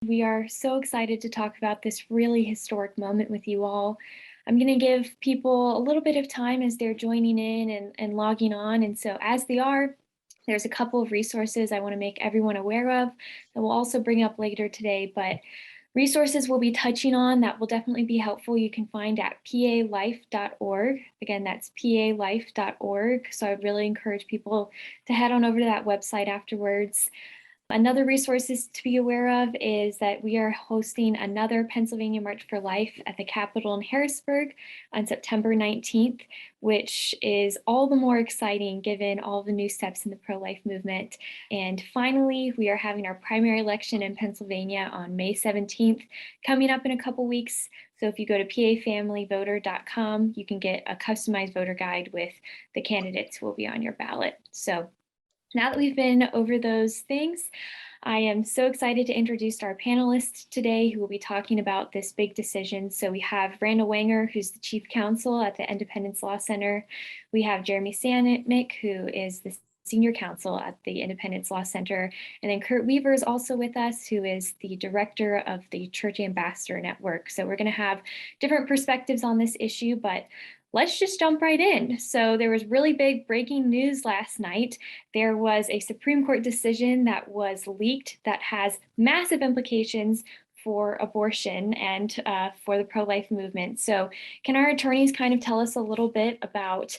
We are so excited to talk about this really historic moment with you all. I'm going to give people a little bit of time as they're joining in and logging on. And so as they are, there's a couple of resources I want to make everyone aware of that we'll also bring up later today. But resources we'll be touching on that will definitely be helpful you can find at palife.org. Again, that's palife.org. So I really encourage people to head on over to that website afterwards. Another resources to be aware of is that we are hosting another Pennsylvania March for Life at the Capitol in Harrisburg on September 19th, which is all the more exciting given all the new steps in the pro-life movement. And finally, we are having our primary election in Pennsylvania on May 17th, coming up in a couple weeks. So if you go to pafamilyvoter.com, you can get a customized voter guide with the candidates who will be on your ballot. So now that we've been over those things, I am so excited to introduce our panelists today who will be talking about this big decision. So we have Randall Wanger, who's the Chief Counsel at the Independence Law Center. We have Jeremy Samick, who is the Senior Counsel at the Independence Law Center. And then Kurt Weaver is also with us, who is the Director of the Church Ambassador Network. So we're going to have different perspectives on this issue, but let's just jump right in. So there was really big breaking news last night. There was a Supreme Court decision that was leaked that has massive implications for abortion and for the pro-life movement. So can our attorneys kind of tell us a little bit about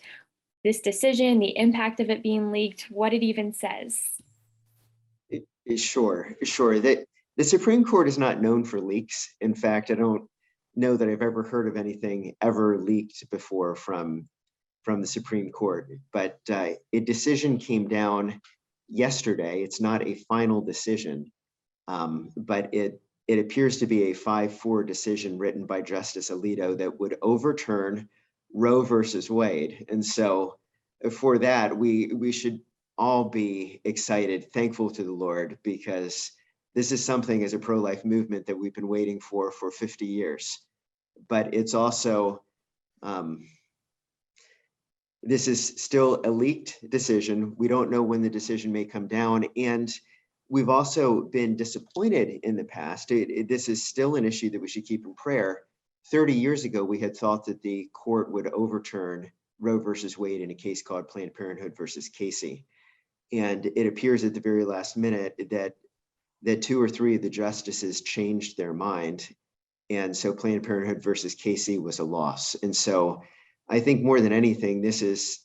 this decision, the impact of it being leaked, what it even says? Sure. The Supreme Court is not known for leaks. In fact, I don't know that I've ever heard of anything ever leaked before from the Supreme Court, but a decision came down yesterday. It's not a final decision, but it appears to be a 5-4 decision written by Justice Alito that would overturn Roe versus Wade. And so for that, we should all be excited, thankful to the Lord, because this is something as a pro-life movement that we've been waiting for 50 years. But it's also, this is still a leaked decision. We don't know when the decision may come down. And we've also been disappointed in the past. This is still an issue that we should keep in prayer. 30 years ago, we had thought that the court would overturn Roe versus Wade in a case called Planned Parenthood versus Casey. And it appears at the very last minute that 2 or 3 of the justices changed their mind. And so Planned Parenthood versus Casey was a loss. And so I think more than anything, this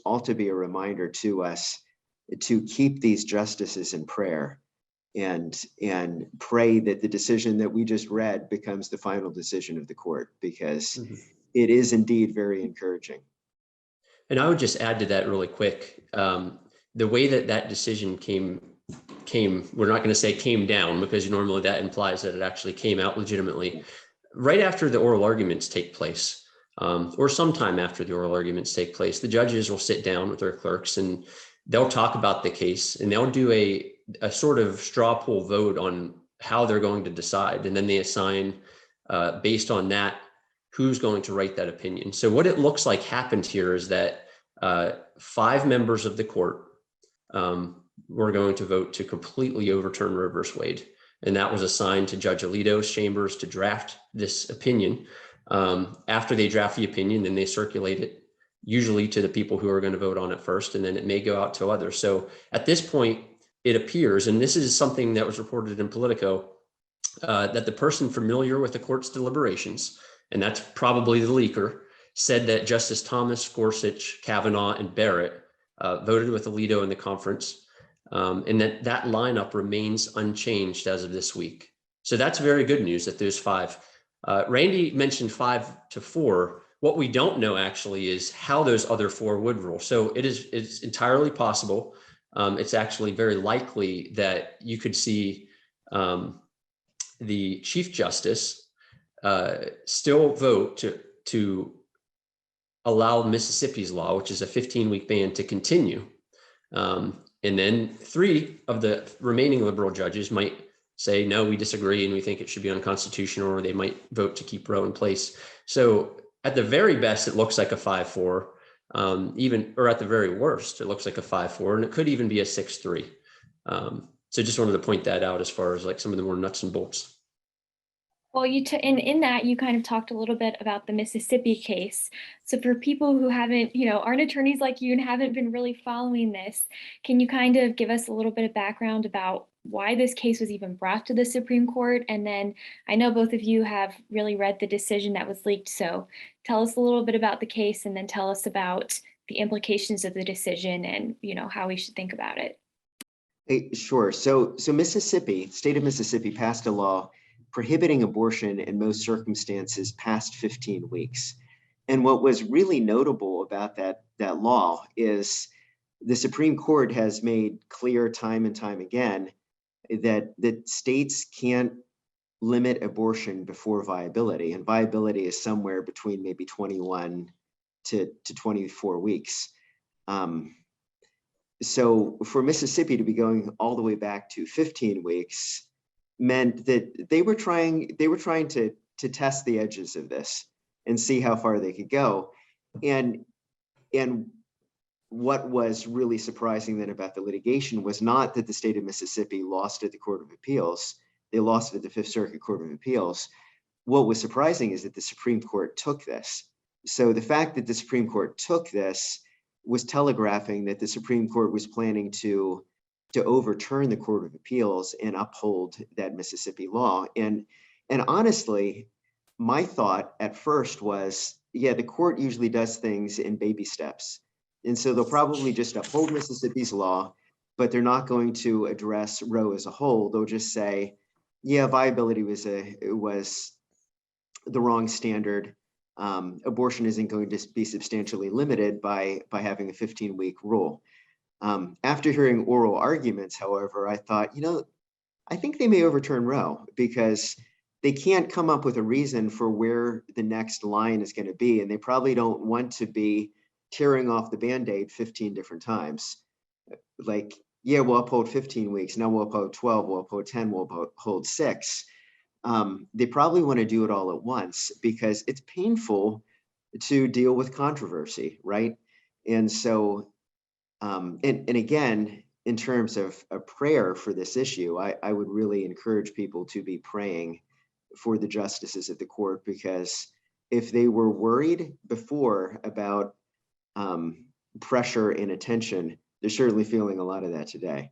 ought to be a reminder to us to keep these justices in prayer and pray that the decision that we just read becomes the final decision of the court, because it is indeed very encouraging. And I would just add to that really quick. The way that decision came, we're not going to say came down, because normally that implies that it actually came out legitimately right after the oral arguments take place, or sometime after the oral arguments take place. The judges will sit down with their clerks and they'll talk about the case, and they'll do a sort of straw poll vote on how they're going to decide. And then they assign, based on that, who's going to write that opinion. So what it looks like happened here is that 5 members of the court were going to vote to completely overturn Roe versus Wade. And that was assigned to Judge Alito's chambers to draft this opinion. After they draft the opinion, then they circulate it, usually to the people who are going to vote on it first, and then it may go out to others. So at this point, it appears, and this is something that was reported in Politico, that the person familiar with the court's deliberations, and that's probably the leaker, said that Justice Thomas, Gorsuch, Kavanaugh, and Barrett voted with Alito in the conference, and that lineup remains unchanged as of this week. So that's very good news that there's 5. Randy mentioned 5-4. What we don't know actually is how those other 4 would rule. So it's entirely possible. It's actually very likely that you could see the Chief Justice still vote to allow Mississippi's law, which is a 15-week ban, to continue. And then 3 of the remaining liberal judges might say, no, we disagree and we think it should be unconstitutional, or they might vote to keep Roe in place. So at the very best, it looks like a 5-4, or at the very worst, it looks like a 5-4, and it could even be a 6-3. So just wanted to point that out as far as like some of the more nuts and bolts. Well, in that you kind of talked a little bit about the Mississippi case. So for people who haven't, aren't attorneys like you and haven't been really following this, can you kind of give us a little bit of background about why this case was even brought to the Supreme Court? And then I know both of you have really read the decision that was leaked. So tell us a little bit about the case and then tell us about the implications of the decision and, how we should think about it. Hey, sure. So Mississippi, state of Mississippi passed a law prohibiting abortion in most circumstances past 15 weeks. And what was really notable about that law is the Supreme Court has made clear time and time again that states can't limit abortion before viability, and viability is somewhere between maybe 21 to 24 weeks. So for Mississippi to be going all the way back to 15 weeks meant that they were trying to test the edges of this and see how far they could go. And what was really surprising then about the litigation was not that the state of Mississippi lost at the Court of Appeals. They lost at the Fifth Circuit Court of Appeals. What was surprising is that the Supreme Court took this. So the fact that the Supreme Court took this was telegraphing that the Supreme Court was planning to overturn the Court of Appeals and uphold that Mississippi law. And honestly, my thought at first was, yeah, the court usually does things in baby steps. And so they'll probably just uphold Mississippi's law, but they're not going to address Roe as a whole. They'll just say, yeah, viability was the wrong standard. Abortion isn't going to be substantially limited by having a 15-week rule. After hearing oral arguments, however, I thought, I think they may overturn Roe because they can't come up with a reason for where the next line is going to be. And they probably don't want to be tearing off the Band-Aid 15 different times. Like, yeah, we'll uphold 15 weeks. Now we'll uphold 12, we'll uphold 10, we'll uphold 6. They probably want to do it all at once because it's painful to deal with controversy, right? And so, and again, in terms of a prayer for this issue, I would really encourage people to be praying for the justices at the court, because if they were worried before about pressure and attention, they're certainly feeling a lot of that today.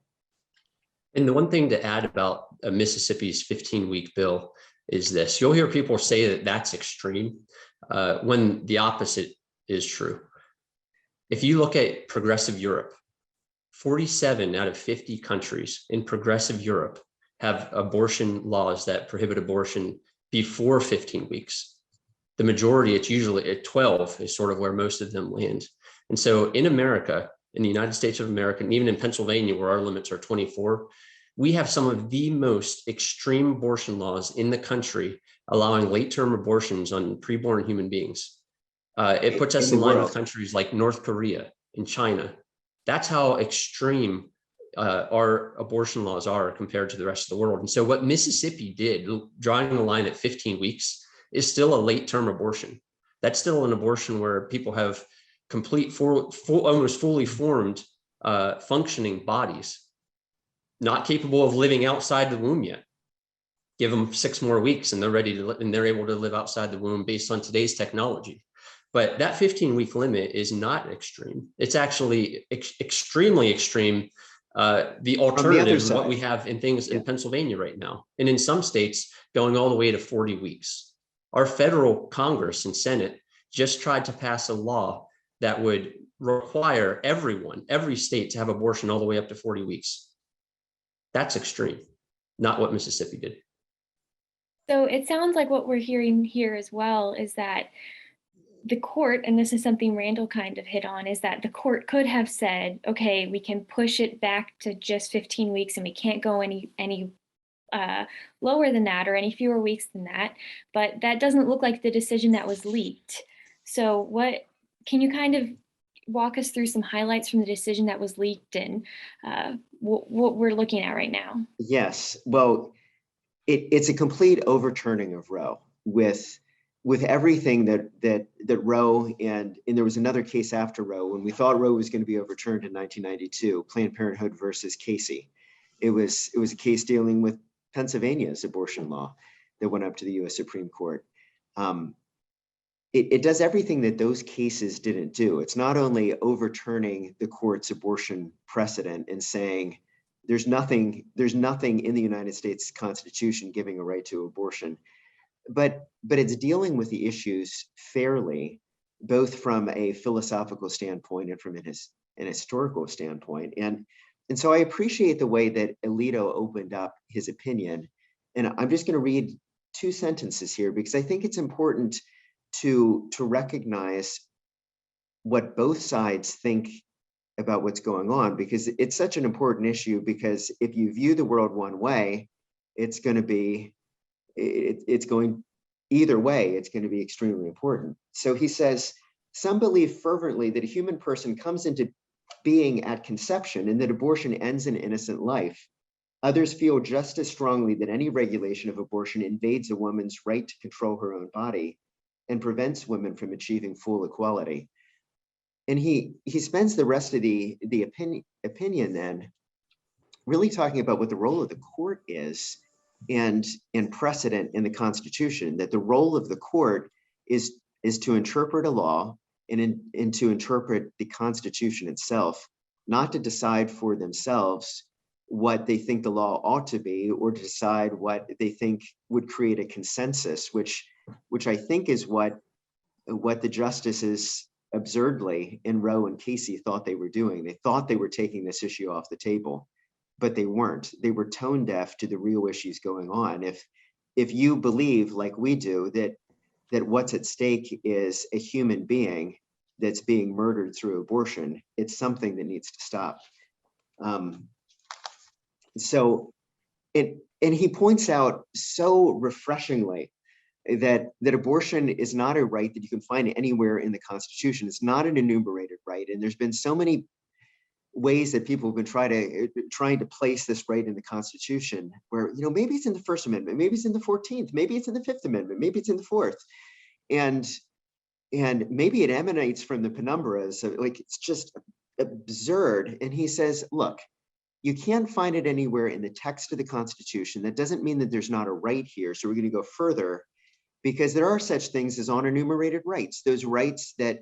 And the one thing to add about Mississippi's 15-week bill is this. You'll hear people say that that's extreme when the opposite is true. If you look at progressive Europe, 47 out of 50 countries in progressive Europe have abortion laws that prohibit abortion before 15 weeks. The majority, it's usually at 12 is sort of where most of them land. And so in America, in the United States of America, and even in Pennsylvania, where our limits are 24, we have some of the most extreme abortion laws in the country, allowing late-term abortions on preborn human beings. It puts us in line with countries like North Korea and China. That's how extreme our abortion laws are compared to the rest of the world. And so what Mississippi did, drawing the line at 15 weeks, is still a late-term abortion. That's still an abortion where people have complete, almost fully formed, functioning bodies, not capable of living outside the womb yet. Give them 6 more weeks and they're ready to, and they're able to live outside the womb based on today's technology. But that 15-week limit is not extreme. It's actually extremely extreme. The alternative is what we have in things in Pennsylvania right now. And in some states, going all the way to 40 weeks. Our federal Congress and Senate just tried to pass a law that would require every state to have abortion all the way up to 40 weeks. That's extreme, not what Mississippi did. So it sounds like what we're hearing here as well is that the court, and this is something Randall kind of hit on, is that the court could have said, okay, we can push it back to just 15 weeks and we can't go any lower than that or any fewer weeks than that. But that doesn't look like the decision that was leaked. So what can you kind of walk us through some highlights from the decision that was leaked and what we're looking at right now? Yes, well, it's a complete overturning of Roe with everything that Roe and there was another case after Roe when we thought Roe was going to be overturned in 1992, Planned Parenthood versus Casey. It was a case dealing with Pennsylvania's abortion law that went up to the US Supreme Court. It does everything that those cases didn't do. It's not only overturning the court's abortion precedent and saying there's nothing in the United States Constitution giving a right to abortion, but it's dealing with the issues fairly, both from a philosophical standpoint and from an historical standpoint. And so I appreciate the way that Alito opened up his opinion. And I'm just going to read 2 sentences here because I think it's important to recognize what both sides think about what's going on, because it's such an important issue. Because if you view the world one way, it's going to be, it's going either way, it's going to be extremely important. So he says, some believe fervently that a human person comes into being at conception and that abortion ends an innocent life. Others feel just as strongly that any regulation of abortion invades a woman's right to control her own body and prevents women from achieving full equality. And he spends the rest of the opinion then really talking about what the role of the court is and precedent in the Constitution, that the role of the court is to interpret a law and to interpret the Constitution itself, not to decide for themselves what they think the law ought to be, or to decide what they think would create a consensus, which I think is what the justices absurdly in Roe and Casey thought they were doing. They thought they were taking this issue off the table, but they weren't. They were tone deaf to the real issues going on. If you believe, like we do, that what's at stake is a human being that's being murdered through abortion, it's something that needs to stop. And he points out so refreshingly that abortion is not a right that you can find anywhere in the Constitution. It's not an enumerated right. And there's been so many ways that people have been trying to place this right in the Constitution, where, maybe it's in the First Amendment, maybe it's in the 14th, maybe it's in the Fifth Amendment, maybe it's in the Fourth. And maybe it emanates from the penumbras. Like, it's just absurd. And he says, look, you can't find it anywhere in the text of the Constitution. That doesn't mean that there's not a right here. So we're going to go further, because there are such things as unenumerated rights, those rights that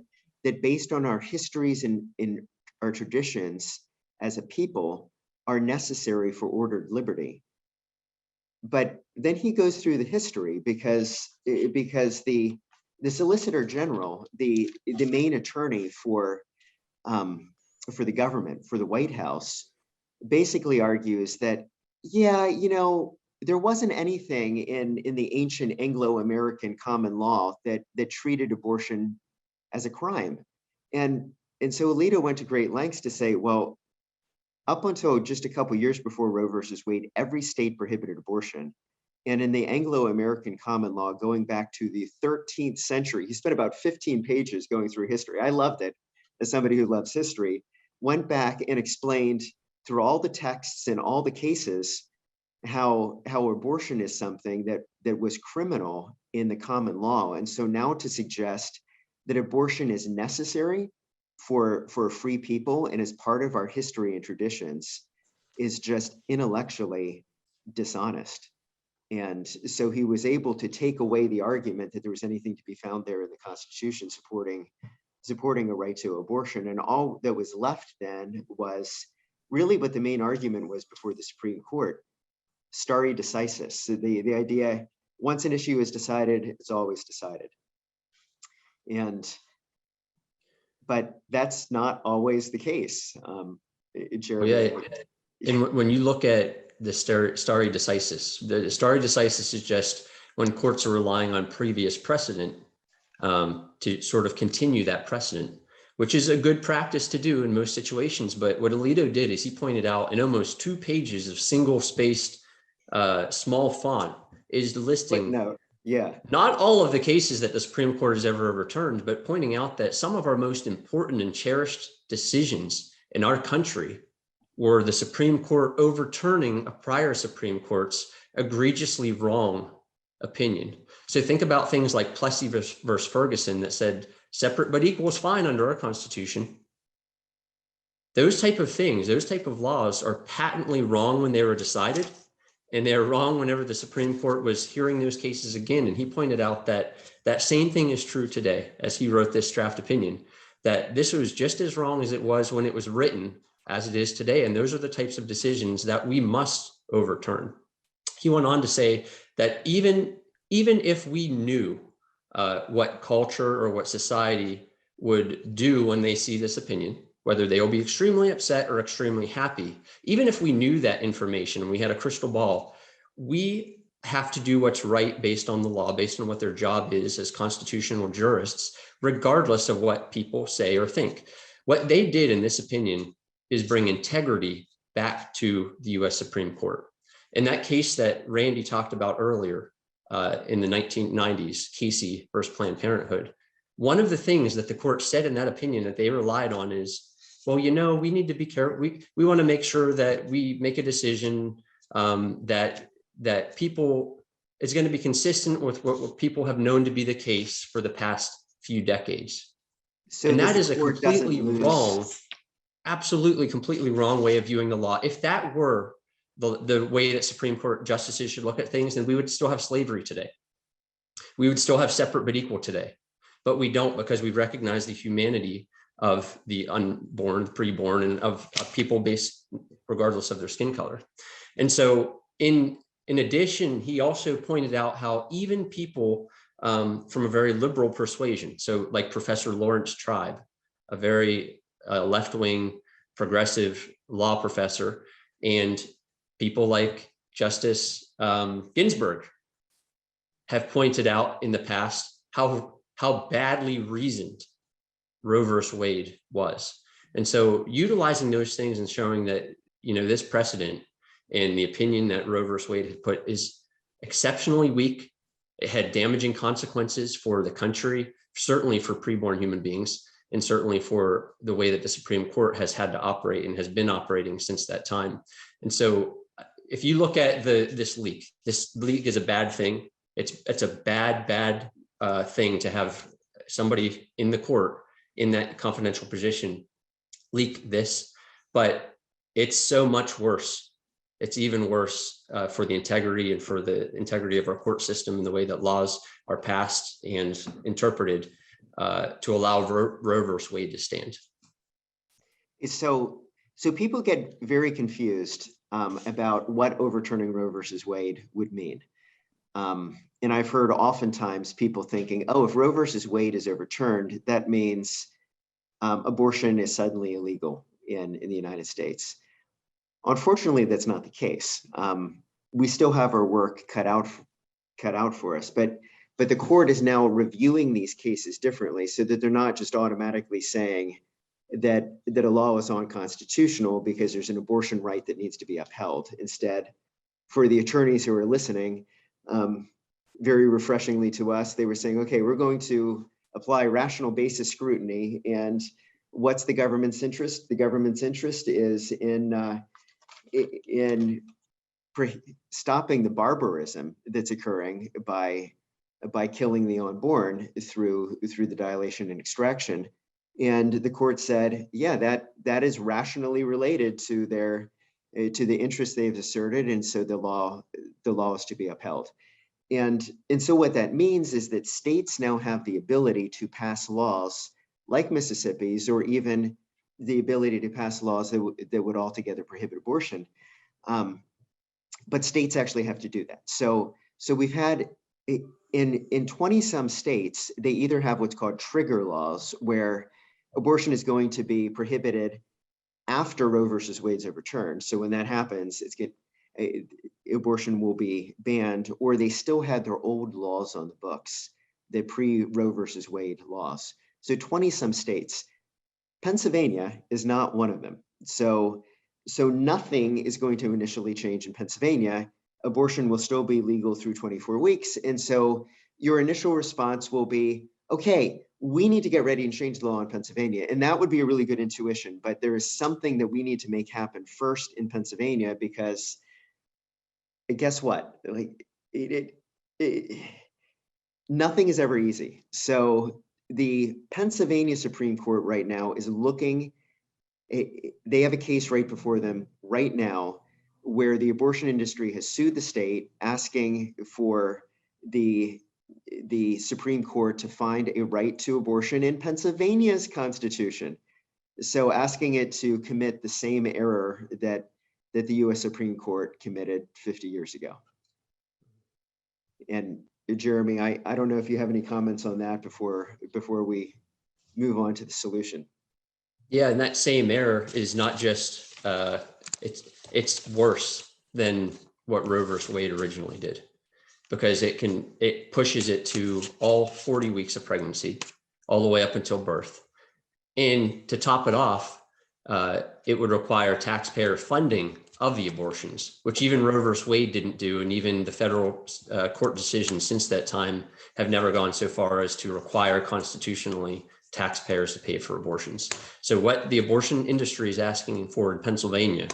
based on our histories and in our traditions as a people are necessary for ordered liberty. But then he goes through the history, because the Solicitor General, the main attorney for the government, for the White House, basically argues that, there wasn't anything in the ancient Anglo-American common law that treated abortion as a crime. And so Alito went to great lengths to say, well, up until just a couple years before Roe versus Wade, every state prohibited abortion. And in the Anglo-American common law, going back to the 13th century, he spent about 15 pages going through history. I loved it as somebody who loves history, went back and explained through all the texts and all the cases how abortion is something that was criminal in the common law. And so now to suggest that abortion is necessary for a free people and is part of our history and traditions is just intellectually dishonest. And so he was able to take away the argument that there was anything to be found there in the Constitution supporting a right to abortion. And all that was left then was really what the main argument was before the Supreme Court: stare decisis. So the idea, once an issue is decided, it's always decided. But that's not always the case. Jeremy. And when you look at the stare decisis, the stare decisis is just when courts are relying on previous precedent to sort of continue that precedent, which is a good practice to do in most situations. But what Alito did is he pointed out in almost 2 pages of single-spaced small font is listing not all of the cases that the Supreme Court has ever overturned, but pointing out that some of our most important and cherished decisions in our country were the Supreme Court overturning a prior Supreme Court's egregiously wrong opinion. So think about things like Plessy versus Ferguson that said separate but equal is fine under our Constitution. those type of things, those type of laws are patently wrong when they were decided, and they're wrong whenever the Supreme Court was hearing those cases again. And he pointed out that that same thing is true today, as he wrote this draft opinion, that this was just as wrong as it was when it was written as it is today. And those are the types of decisions that we must overturn. He went on to say that even if we knew what culture or what society would do when they see this opinion, whether they will be extremely upset or extremely happy, even if we knew that information and we had a crystal ball, we have to do what's right based on the law, based on what their job is as constitutional jurists, regardless of what people say or think. What they did in this opinion is bring integrity back to the US Supreme Court. In that case that Randy talked about earlier, in the 1990s, Casey versus Planned Parenthood, one of the things that the court said in that opinion that they relied on is, well, you know, we need to be careful. We want to make sure that we make a decision that people is going to be consistent with what people have known to be the case for the past few decades. So and that that is a court doesn't completely lose- wrong, absolutely completely wrong way of viewing the law. If that were the way that Supreme Court justices should look at things, then we would still have slavery today. We would still have separate but equal today. But we don't, because we recognize the humanity of the unborn, preborn, and of people based regardless of their skin color. And so in addition, he also pointed out how even people from a very liberal persuasion, so like Professor Lawrence Tribe, a very left-wing progressive law professor, and people like Justice Ginsburg have pointed out in the past how badly reasoned Roe versus Wade was. And so utilizing those things and showing that, you know, this precedent and the opinion that Roe versus Wade had put is exceptionally weak. It had damaging consequences for the country, certainly for preborn human beings, and certainly for the way that the Supreme Court has had to operate and has been operating since that time. And so if you look at this leak is a bad thing. It's a bad thing to have somebody in the court in that confidential position leak this, but it's so much worse. It's even worse for the integrity and for the integrity of our court system and the way that laws are passed and interpreted to allow Roe versus Wade to stand. So people get very confused about what overturning Roe versus Wade would mean. And I've heard oftentimes people thinking, oh, if Roe versus Wade is overturned, that means abortion is suddenly illegal in the United States. Unfortunately, that's not the case. We still have our work cut out for us, but the court is now reviewing these cases differently so that they're not just automatically saying that a law is unconstitutional because there's an abortion right that needs to be upheld. Instead, for the attorneys who are listening, very refreshingly to us, they were saying, okay, we're going to apply rational basis scrutiny. And what's the government's interest? The government's interest is in stopping the barbarism that's occurring by killing the unborn through the dilation and extraction. And the court said, yeah, that is rationally related to the interest they've asserted, and so the law is to be upheld. And so what that means is that states now have the ability to pass laws like Mississippi's, or even the ability to pass laws that would altogether prohibit abortion. But states actually have to do that. So we've had in 20 some states, they either have what's called trigger laws, where abortion is going to be prohibited after Roe versus Wade's overturned. So when that happens, abortion will be banned, or they still had their old laws on the books, the pre-Roe versus Wade laws. So 20 some states. Pennsylvania is not one of them. So nothing is going to initially change in Pennsylvania. Abortion will still be legal through 24 weeks. And so your initial response will be, okay, we need to get ready and change the law in Pennsylvania. And that would be a really good intuition, but there is something that we need to make happen first in Pennsylvania, because guess what? Like nothing is ever easy. So the Pennsylvania Supreme Court right now is looking they have a case right before them right now where the abortion industry has sued the state, asking for the Supreme Court to find a right to abortion in Pennsylvania's constitution. So asking it to commit the same error that the US Supreme Court committed 50 years ago. And Jeremy, I don't know if you have any comments on that before we move on to the solution. Yeah, and that same error is not just, it's worse than what Roe versus Wade originally did, because it pushes it to all 40 weeks of pregnancy, all the way up until birth. And to top it off, it would require taxpayer funding of the abortions, which even Roe versus Wade didn't do. And even the federal court decisions since that time have never gone so far as to require constitutionally taxpayers to pay for abortions. So what the abortion industry is asking for in Pennsylvania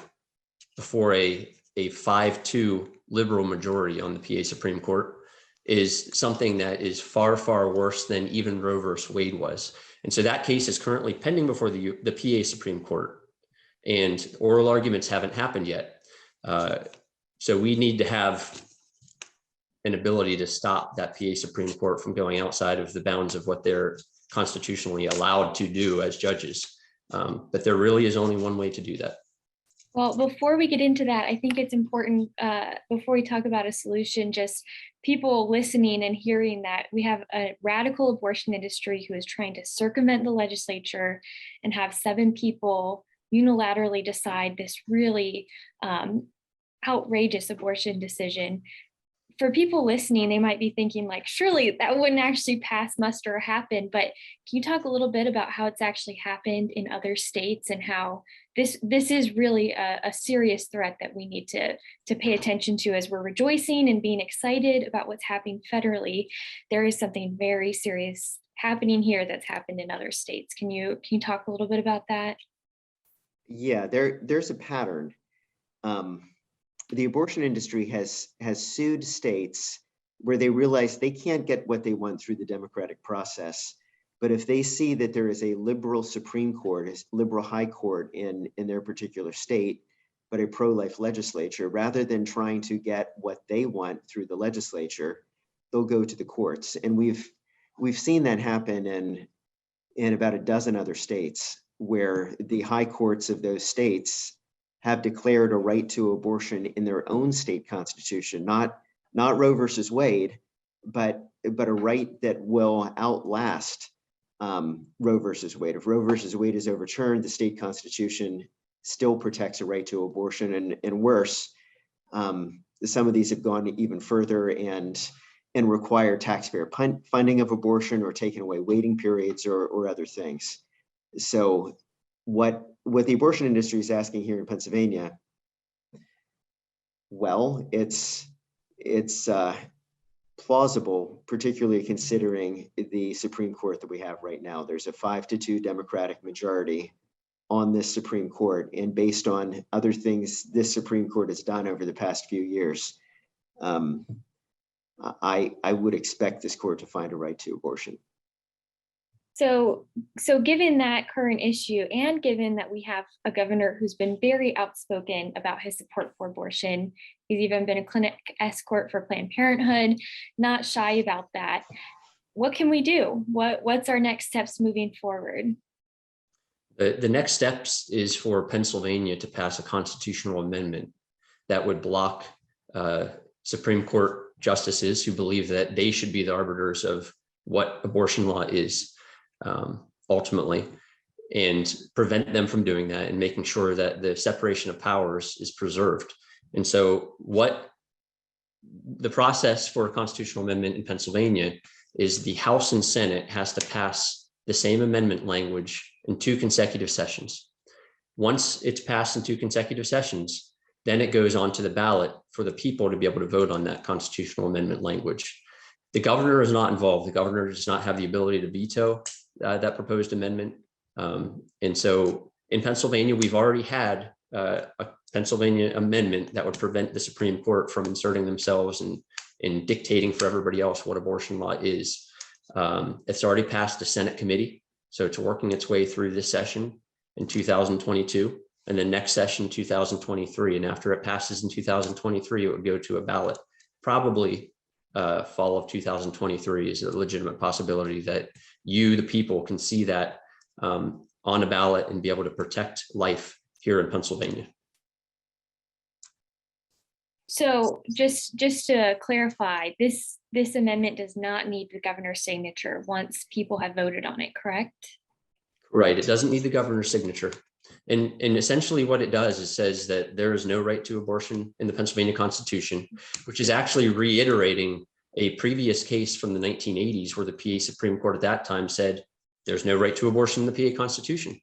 before a 5-2 liberal majority on the PA Supreme Court is something that is far, far worse than even Roe versus Wade was. And so that case is currently pending before the PA Supreme Court, and oral arguments haven't happened yet. So we need to have an ability to stop that PA Supreme Court from going outside of the bounds of what they're constitutionally allowed to do as judges. But there really is only one way to do that. Well, before we get into that, I think it's important, before we talk about a solution, just people listening and hearing that we have a radical abortion industry who is trying to circumvent the legislature and have 7 people unilaterally decide this really outrageous abortion decision. For people listening, they might be thinking like, surely that wouldn't actually pass muster or happen. But can you talk a little bit about how it's actually happened in other states and how this is really a serious threat that we need to pay attention to as we're rejoicing and being excited about what's happening federally? There is something very serious happening here that's happened in other states. Can you talk a little bit about that? Yeah, there's a pattern. The abortion industry has sued states where they realize they can't get what they want through the democratic process. But if they see that there is a liberal Supreme Court, a liberal high court in their particular state, but a pro-life legislature, rather than trying to get what they want through the legislature, they'll go to the courts. And we've seen that happen in about a dozen other states, where the high courts of those states have declared a right to abortion in their own state constitution, not Roe versus Wade, but a right that will outlast Roe versus Wade. If Roe versus Wade is overturned, the state constitution still protects a right to abortion, and worse, some of these have gone even further and require taxpayer funding of abortion or taking away waiting periods or other things. So what the abortion industry is asking here in Pennsylvania, well, it's plausible, particularly considering the Supreme Court that we have right now. There's a 5-2 Democratic majority on this Supreme Court, and based on other things this Supreme Court has done over the past few years, I would expect this court to find a right to abortion. So given that current issue, and given that we have a governor who's been very outspoken about his support for abortion, he's even been a clinic escort for Planned Parenthood, not shy about that. What can we do? What's our next steps moving forward? The next steps is for Pennsylvania to pass a constitutional amendment that would block Supreme Court justices who believe that they should be the arbiters of what abortion law is. Ultimately, and prevent them from doing that, and making sure that the separation of powers is preserved. And so what the process for a constitutional amendment in Pennsylvania is the House and Senate has to pass the same amendment language in 2 consecutive sessions. Once it's passed in 2 consecutive sessions, then it goes on to the ballot for the people to be able to vote on that constitutional amendment language. The governor is not involved. The governor does not have the ability to veto that proposed amendment. And so in Pennsylvania, we've already had a Pennsylvania amendment that would prevent the Supreme Court from inserting themselves and dictating for everybody else what abortion law is. It's already passed the Senate committee, so it's working its way through this session. in 2022, and then next session 2023. And after it passes in 2023, it would go to a ballot. Probably fall of 2023 is a legitimate possibility that you, the people, can see that on a ballot and be able to protect life here in Pennsylvania. So just to clarify, this amendment does not need the governor's signature once people have voted on it, correct? Right. It doesn't need the governor's signature. And essentially what it does is says that there is no right to abortion in the Pennsylvania Constitution, which is actually reiterating a previous case from the 1980s where the PA Supreme Court at that time said there's no right to abortion in the PA Constitution.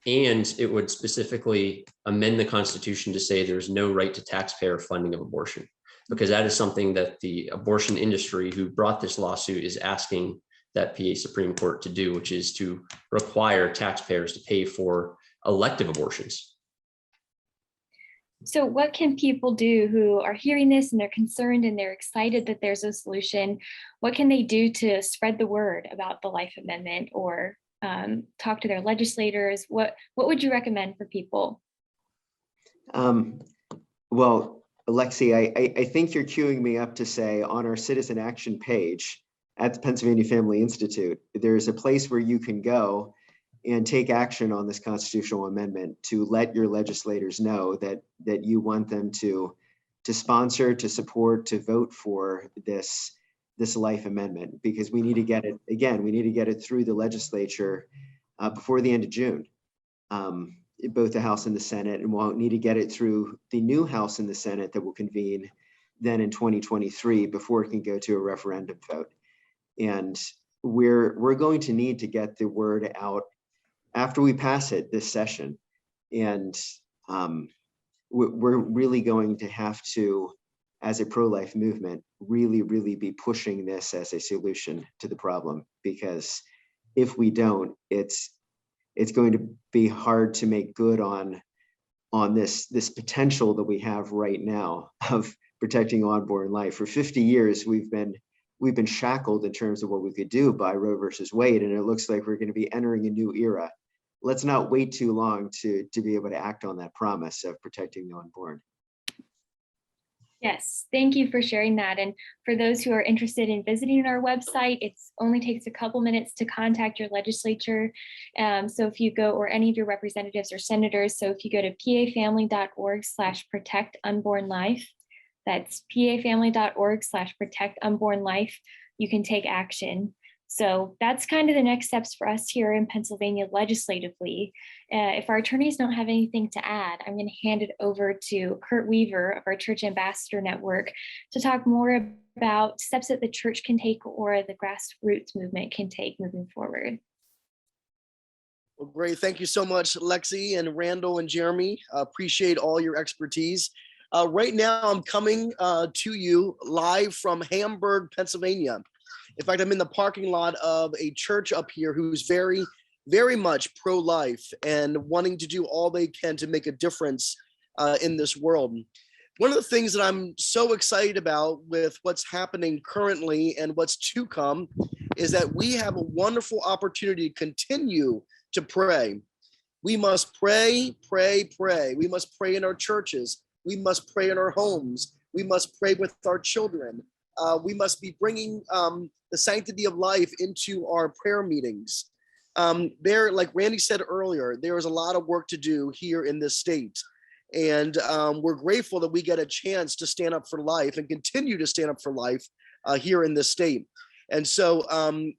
And it would specifically amend the Constitution to say there's no right to taxpayer funding of abortion, because that is something that the abortion industry who brought this lawsuit is asking that PA Supreme Court to do, which is to require taxpayers to pay for elective abortions. So what can people do who are hearing this and they're concerned and they're excited that there's a solution? What can they do to spread the word about the Life Amendment, or talk to their legislators? What would you recommend for people? Well, Alexi, I think you're queuing me up to say on our Citizen Action page at the Pennsylvania Family Institute, there's a place where you can go and take action on this constitutional amendment to let your legislators know that you want them to sponsor, to support, to vote for this Life Amendment, because we need to get it, again, we need to get it through the legislature before the end of June, both the House and the Senate, and we'll need to get it through the new House and the Senate that will convene then in 2023 before it can go to a referendum vote. And we're going to need to get the word out after we pass it this session. And we're really going to have to, as a pro-life movement, really be pushing this as a solution to the problem, because if we don't, it's going to be hard to make good on this potential that we have right now of protecting unborn life. For 50 years, we've been shackled in terms of what we could do by Roe versus Wade, and it looks like we're going to be entering a new era. Let's not wait too long to be able to act on that promise of protecting the unborn. Yes, thank you for sharing that. And for those who are interested in visiting our website, it only takes a couple minutes to contact your legislature. So if you go, or any of your representatives or senators, so if you go to pafamily.org/protectunbornlife, that's pafamily.org/protectunbornlife, you can take action. So that's kind of the next steps for us here in Pennsylvania legislatively. If our attorneys don't have anything to add, I'm going to hand it over to Kurt Weaver of our Church Ambassador Network to talk more about steps that the church can take or the grassroots movement can take moving forward. Well, great. Thank you so much, Lexi and Randall and Jeremy. Appreciate all your expertise. Right now, I'm coming to you live from Hamburg, Pennsylvania. In fact, I'm in the parking lot of a church up here who's very, very much pro-life and wanting to do all they can to make a difference in this world. One of the things that I'm so excited about with what's happening currently and what's to come is that we have a wonderful opportunity to continue to pray. We must pray, pray, pray. We must pray in our churches. We must pray in our homes. We must pray with our children. We must be bringing the sanctity of life into our prayer meetings. There, like Randy said earlier, there is a lot of work to do here in this state. And we're grateful that we get a chance to stand up for life and continue to stand up for life here in this state. And so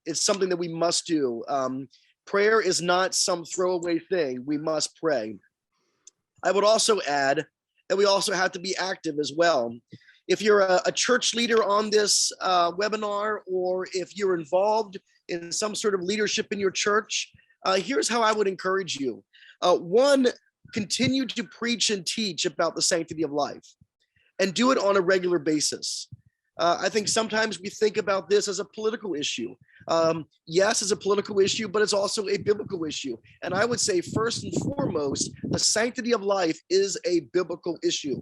it's something that we must do. Prayer is not some throwaway thing. We must pray. I would also add that we also have to be active as well. If you're a church leader on this webinar, or if you're involved in some sort of leadership in your church, here's how I would encourage you. One, continue to preach and teach about the sanctity of life, and do it on a regular basis. I think sometimes we think about this as a political issue. Yes, it's a political issue, but it's also a biblical issue. And I would say first and foremost, the sanctity of life is a biblical issue.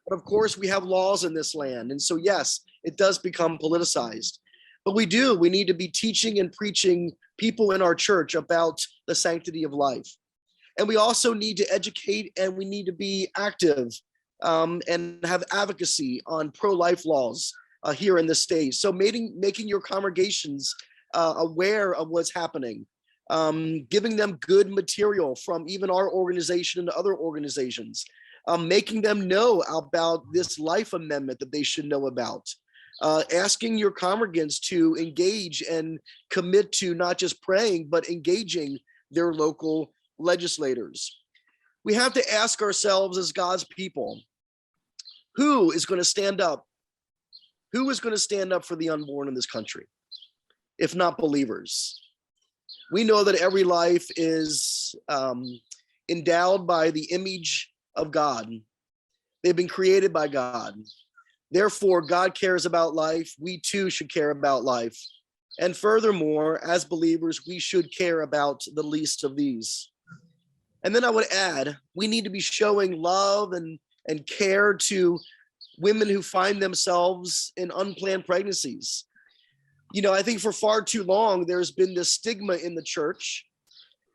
But of course, we have laws in this land. And so, yes, it does become politicized. But we need to be teaching and preaching people in our church about the sanctity of life. And we also need to educate, and we need to be active and have advocacy on pro-life laws here in the state. So making your congregations aware of what's happening, giving them good material from even our organization and other organizations, making them know about this life amendment that they should know about, asking your congregants to engage and commit to not just praying, but engaging their local legislators. We have to ask ourselves as God's people, who is going to stand up? Who is going to stand up for the unborn in this country, if not believers? We know that every life is endowed by the image of God. They've been created by God. Therefore, God cares about life. We too should care about life. And furthermore, as believers, we should care about the least of these. And then I would add, we need to be showing love and care to women who find themselves in unplanned pregnancies. You know, I think for far too long, there's been this stigma in the church.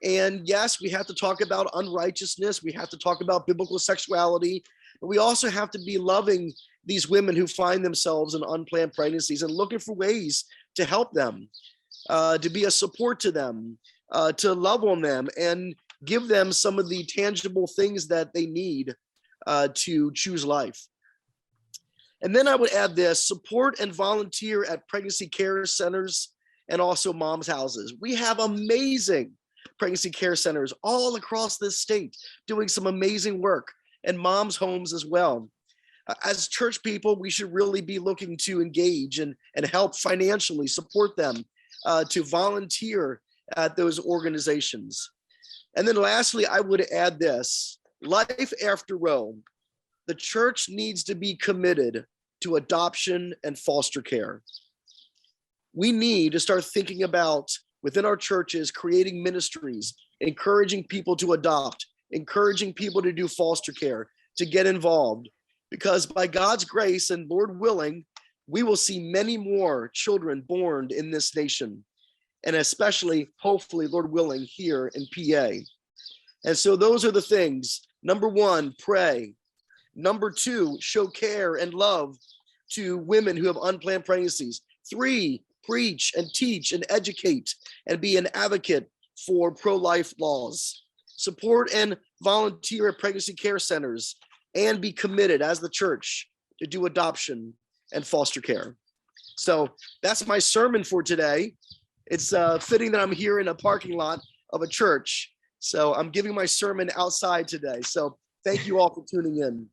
And yes, we have to talk about unrighteousness. We have to talk about biblical sexuality. But we also have to be loving these women who find themselves in unplanned pregnancies and looking for ways to help them, to be a support to them, to love on them and give them some of the tangible things that they need to choose life. And then I would add this: support and volunteer at pregnancy care centers and also moms' houses. We have amazing pregnancy care centers all across this state doing some amazing work, and moms' homes as well. As church people, we should really be looking to engage and help financially support them to volunteer at those organizations. And then lastly, I would add this: life after Roe. The church needs to be committed to adoption and foster care. We need to start thinking about, within our churches, creating ministries, encouraging people to adopt, encouraging people to do foster care, to get involved. Because by God's grace and Lord willing, we will see many more children born in this nation, and especially, hopefully, Lord willing, here in PA. And so those are the things. Number one, pray. Number two, show care and love to women who have unplanned pregnancies. 3, preach and teach and educate and be an advocate for pro-life laws. Support and volunteer at pregnancy care centers and be committed as the church to do adoption and foster care. So that's my sermon for today. It's fitting that I'm here in a parking lot of a church. So I'm giving my sermon outside today. So thank you all for tuning in.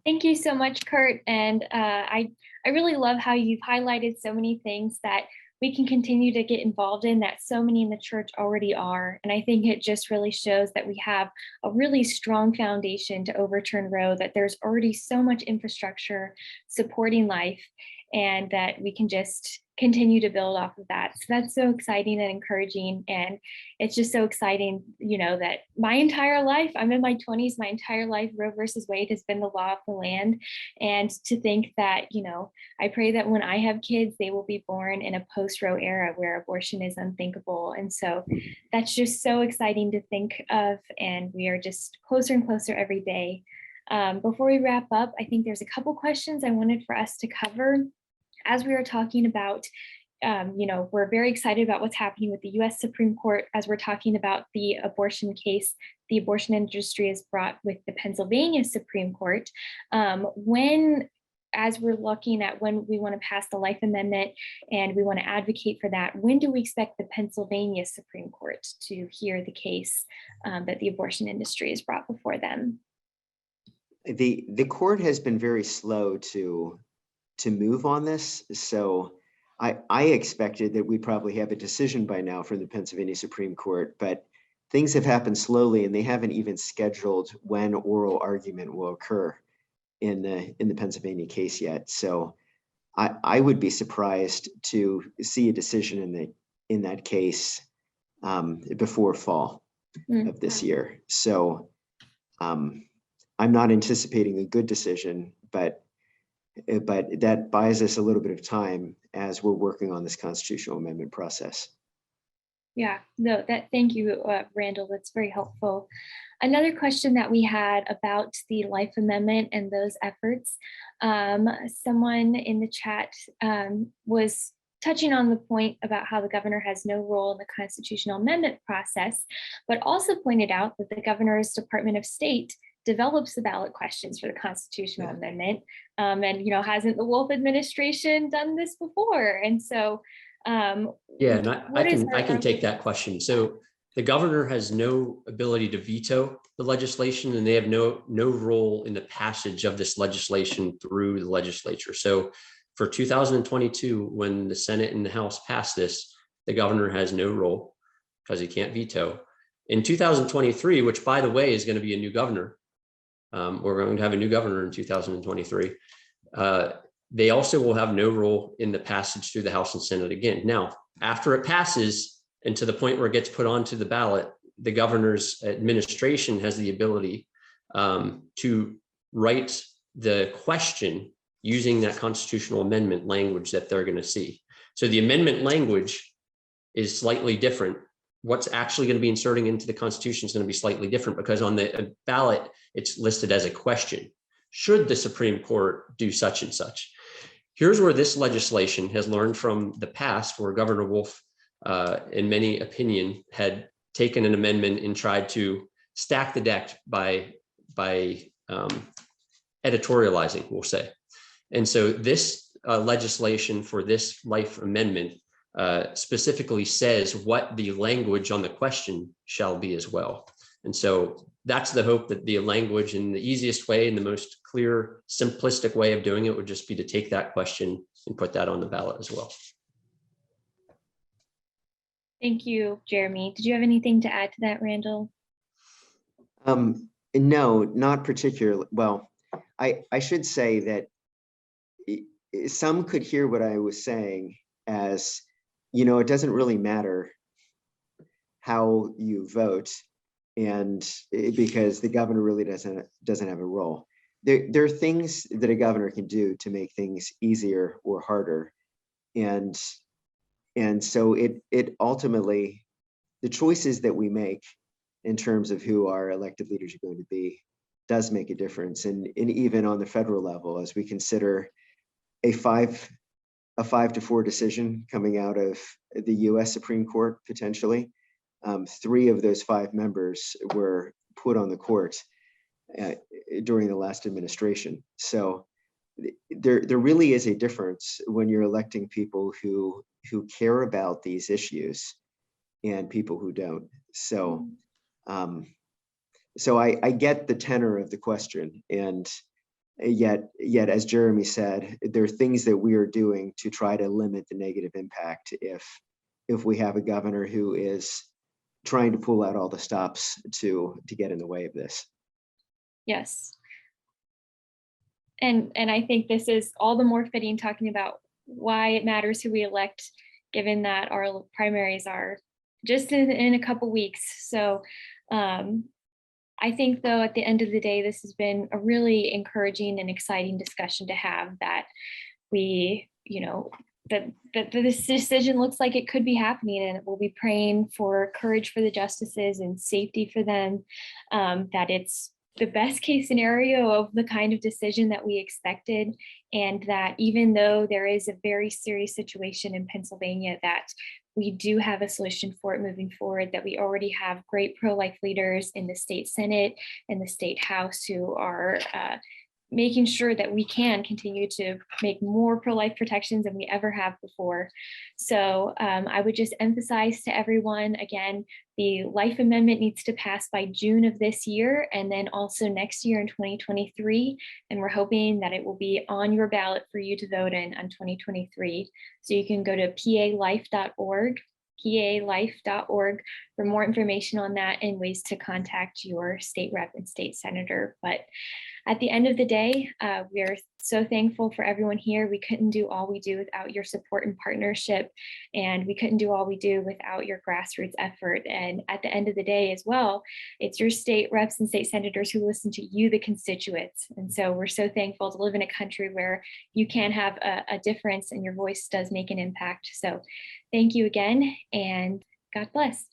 Thank you so much, Kurt. And I really love how you've highlighted so many things that we can continue to get involved in that so many in the church already are. And I think it just really shows that we have a really strong foundation to overturn Roe, that there's already so much infrastructure supporting life, and that we can just continue to build off of that. So that's so exciting and encouraging. And it's just so exciting, you know, that my entire life, I'm in my 20s, my entire life, Roe versus Wade has been the law of the land. And to think that, you know, I pray that when I have kids, they will be born in a post-Roe era where abortion is unthinkable. And so that's just so exciting to think of. And we are just closer and closer every day. Before we wrap up, I think there's a couple questions I wanted for us to cover. As we were talking about, you know, we're very excited about what's happening with the US Supreme Court. As we're talking about the abortion case, the abortion industry is brought with the Pennsylvania Supreme Court. As we're looking at when we want to pass the Life Amendment and we want to advocate for that, when do we expect the Pennsylvania Supreme Court to hear the case that the abortion industry has brought before them? The court has been very slow to move on this. So I expected that we'd probably have a decision by now from the Pennsylvania Supreme Court, but things have happened slowly and they haven't even scheduled when oral argument will occur in the Pennsylvania case yet. So I would be surprised to see a decision in that case before fall of this year. So I'm not anticipating a good decision, but but that buys us a little bit of time as we're working on this constitutional amendment process. Yeah, no, thank you, Randall. That's very helpful. Another question that we had about the Life Amendment and those efforts, someone in the chat was touching on the point about how the governor has no role in the constitutional amendment process, but also pointed out that the governor's Department of State develops the ballot questions for the constitutional amendment. And, you know, hasn't the Wolf administration done this before? And so, yeah, and I can take that question. So the governor has no ability to veto the legislation, and they have no role in the passage of this legislation through the legislature. So for 2022, when the Senate and the House passed this, the governor has no role because he can't veto. In 2023, which by the way is going to be a new governor, we're going to have a new governor in 2023. They also will have no role in the passage through the House and Senate again. Now, after it passes and to the point where it gets put onto the ballot, the governor's administration has the ability to write the question using that constitutional amendment language that they're going to see. So the amendment language is slightly different. What's actually going to be inserting into the Constitution is going to be slightly different because on the ballot, it's listed as a question. Should the Supreme Court do such and such? Here's where this legislation has learned from the past, where Governor Wolf, in many opinion, had taken an amendment and tried to stack the deck by editorializing, we'll say. And so this legislation for this life amendment specifically says what the language on the question shall be as well. And so that's the hope, that the language in the easiest way and the most clear, simplistic way of doing it would just be to take that question and put that on the ballot as well. Thank you, Jeremy. Did you have anything to add to that, Randall? No, not particularly. Well, I should say that some could hear what I was saying as, you know, it doesn't really matter how you vote, and because the governor really doesn't have a role. There are things that a governor can do to make things easier or harder, and so it ultimately, the choices that we make in terms of who our elected leaders are going to be does make a difference. And even on the federal level, as we consider a 5-4 decision coming out of the US Supreme Court, potentially, 3 of those 5 members were put on the court during the last administration. So there really is a difference when you're electing people who care about these issues and people who don't. So I get the tenor of the question, and yet as Jeremy said, there are things that we are doing to try to limit the negative impact if we have a governor who is trying to pull out all the stops to get in the way of this. Yes. And I think this is all the more fitting, talking about why it matters who we elect, given that our primaries are just in a couple weeks. So I think, though, at the end of the day, this has been a really encouraging and exciting discussion to have, that we, you know, that this decision looks like it could be happening, and we'll be praying for courage for the justices and safety for them, that it's the best case scenario of the kind of decision that we expected, and that even though there is a very serious situation in Pennsylvania, that we do have a solution for it moving forward, that we already have great pro-life leaders in the state Senate and the state House who are making sure that we can continue to make more pro-life protections than we ever have before. So I would just emphasize to everyone, again, the Life Amendment needs to pass by June of this year, and then also next year in 2023. And we're hoping that it will be on your ballot for you to vote in on 2023. So you can go to palife.org, palife.org, for more information on that and ways to contact your state rep and state senator. But at the end of the day, we are so thankful for everyone here. We couldn't do all we do without your support and partnership, and we couldn't do all we do without your grassroots effort. And at the end of the day as well, it's your state reps and state senators who listen to you, the constituents. And so we're so thankful to live in a country where you can have a difference and your voice does make an impact. So thank you again, and God bless.